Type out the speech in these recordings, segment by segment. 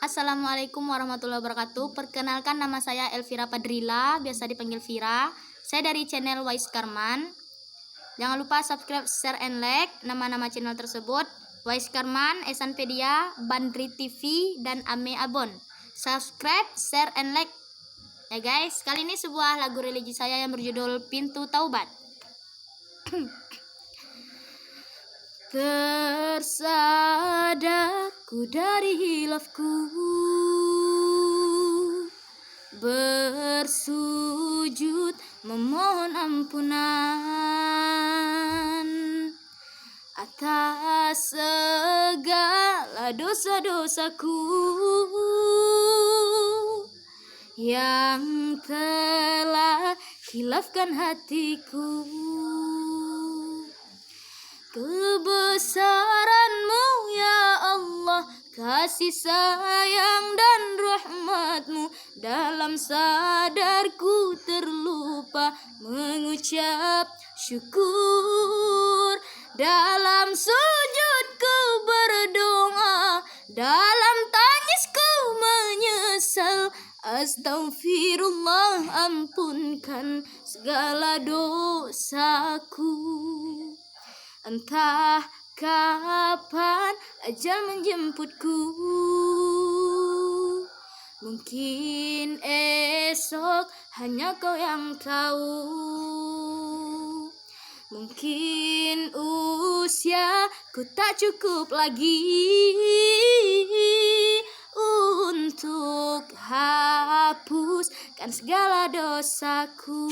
Assalamualaikum warahmatullahi wabarakatuh. Perkenalkan, nama saya Elvira Padrila, biasa dipanggil Vira. Saya dari channel Wise Karman. Jangan lupa subscribe, share, and like nama-nama channel tersebut: Wise Karman, Esanpedia, Bandri TV, dan Ame Abon. Subscribe, share, and like ya guys. Kali ini sebuah lagu religi saya yang berjudul Pintu Taubat. Tersadarku dari hilafku, bersujud memohon ampunan atas segala dosa-dosaku yang telah khilafkan hatiku. Kebesaran-Mu ya Allah, kasih sayang dan rahmat-Mu, dalam sadarku terlupa mengucap syukur. Dalam sujudku berdoa, dalam tangisku menyesal. Astaghfirullah, ampunkan segala dosaku. Entah kapan ajal menjemputku, mungkin esok hanya Kau yang tahu. Mungkin usiaku tak cukup lagi untuk hapuskan segala dosaku.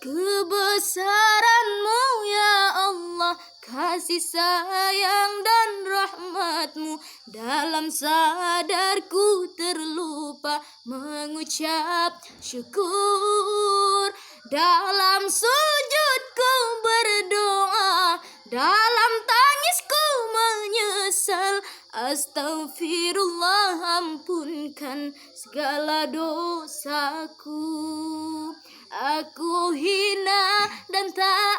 Kebesaran-Mu ya Allah, kasih sayang dan rahmat-Mu, dalam sadarku terlupa mengucap syukur. Dalam sujudku berdoa, dalam tangisku menyesal. Astaghfirullah, ampunkan segala dosaku. Aku hina dan tak